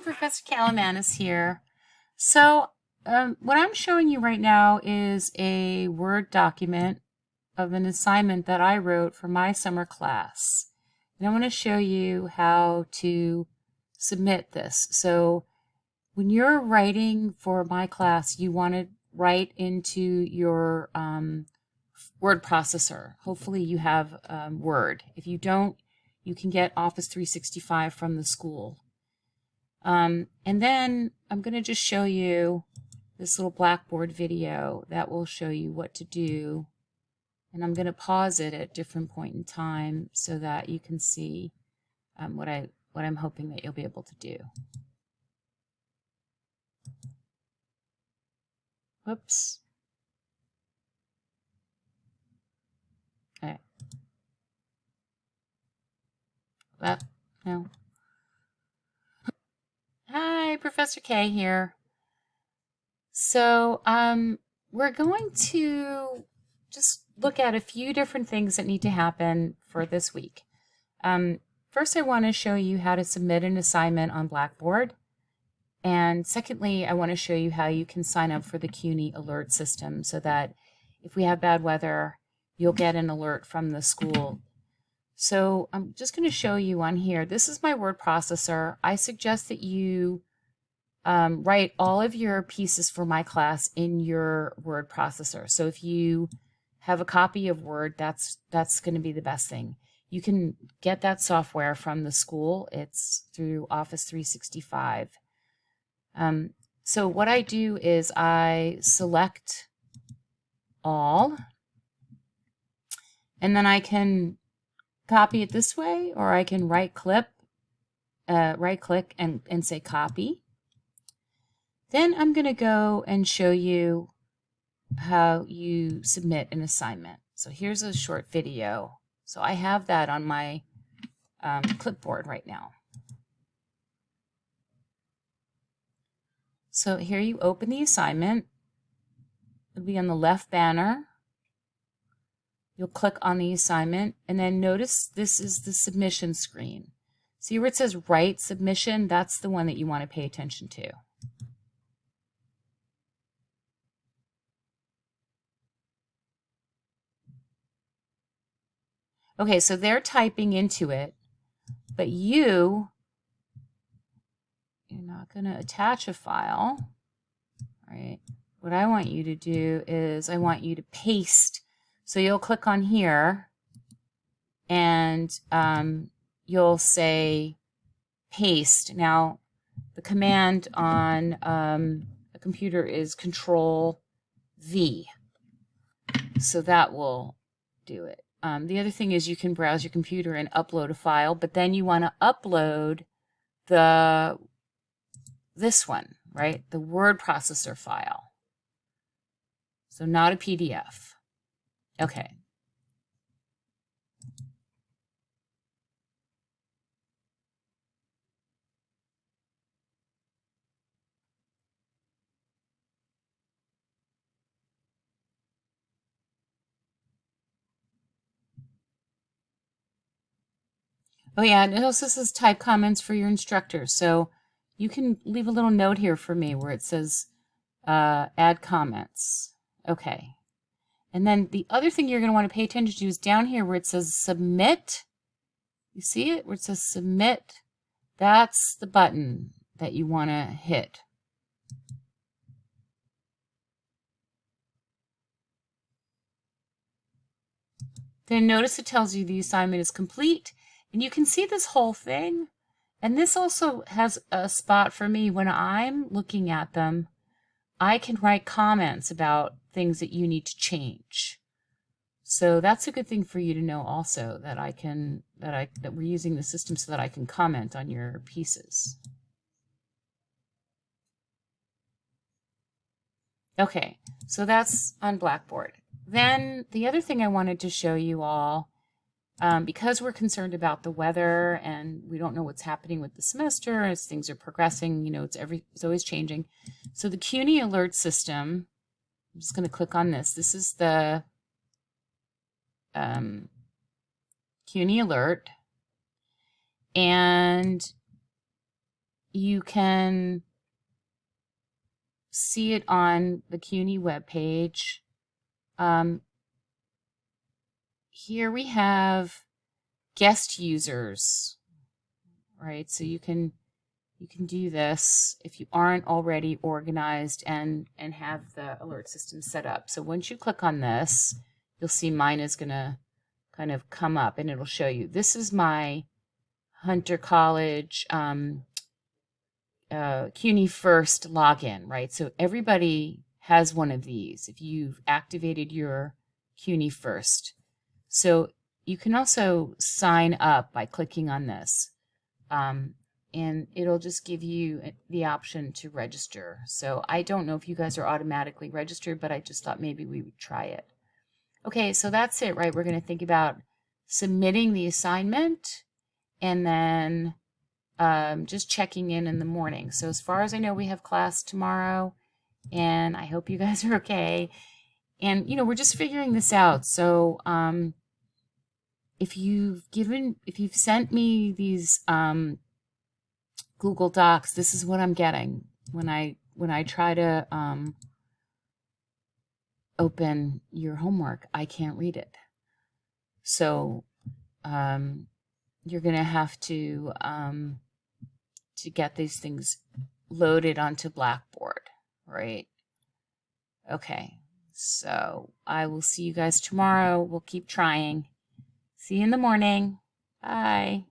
Professor Calamanis here. So, what I'm showing you right now is a Word document of an assignment that I wrote for my summer class. And I want to show you how to submit this. So, when you're writing for my class, you want to write into your word processor. Hopefully you have Word. If you don't, you can get Office 365 from the school. And then I'm going to just show you this little Blackboard video that will show you what to do. And I'm going to pause it at different point in time so that you can see what I'm hoping that you'll be able to do. Whoops. Okay. No. Hi, Professor K here. So, we're going to just look at a few different things that need to happen for this week. First, I want to show you how to submit an assignment on Blackboard. And secondly, I want to show you how you can sign up for the CUNY Alert system so that if we have bad weather, you'll get an alert from the school. So I'm just going to show you on here. This is my word processor. I suggest that you write all of your pieces for my class in your word processor. So if you have a copy of Word, that's going to be the best thing. You can get that software from the school. It's through Office 365. So what I do is I select all, and then I can copy it this way, or I can right click and say copy. Then I'm going to go and show you how you submit an assignment. So here's a short video. So I have that on my clipboard right now. So here you open the assignment. It'll be on the left banner. You'll click on the assignment, and then notice this is the submission screen. See where it says Write Submission? That's the one that you want to pay attention to. Okay, so they're typing into it, but you're not going to attach a file, right? What I want you to do is I want you to paste. So you'll click on here, and you'll say paste. Now, the command on a computer is Control V, so that will do it. The other thing is you can browse your computer and upload a file, but then you want to upload this one, right? The word processor file. So not a PDF. Okay. Oh yeah, and it also says type comments for your instructor. So you can leave a little note here for me where it says add comments. Okay. And then the other thing you're going to want to pay attention to is down here where it says submit. You see it? Where it says submit. That's the button that you want to hit. Then notice it tells you the assignment is complete. And you can see this whole thing. And this also has a spot for me when I'm looking at them. I can write comments about things that you need to change. So that's a good thing for you to know also, that that we're using the system so that I can comment on your pieces. Okay, so that's on Blackboard. Then the other thing I wanted to show you all, because we're concerned about the weather and we don't know what's happening with the semester as things are progressing, you know, it's always changing. So the CUNY Alert system, I'm just going to click on this. This is the CUNY Alert, and you can see it on the CUNY webpage. Here we have guest users, right? So you can do this if you aren't already organized and have the alert system set up. So once you click on this, you'll see mine is going to kind of come up, and it'll show you, this is my Hunter College CUNY First login, right? So everybody has one of these if you've activated your CUNY First. So you can also sign up by clicking on this. And it'll just give you the option to register. So I don't know if you guys are automatically registered, but I just thought maybe we would try it. Okay, so that's it, right? We're going to think about submitting the assignment and then just checking in the morning. So as far as I know, we have class tomorrow, and I hope you guys are okay. And, we're just figuring this out. So if you've sent me these Google Docs, this is what I'm getting when I try to open your homework. I can't read it. So you're gonna have to get these things loaded onto Blackboard, right? Okay, so I will see you guys tomorrow. We'll keep trying. See you in the morning. Bye.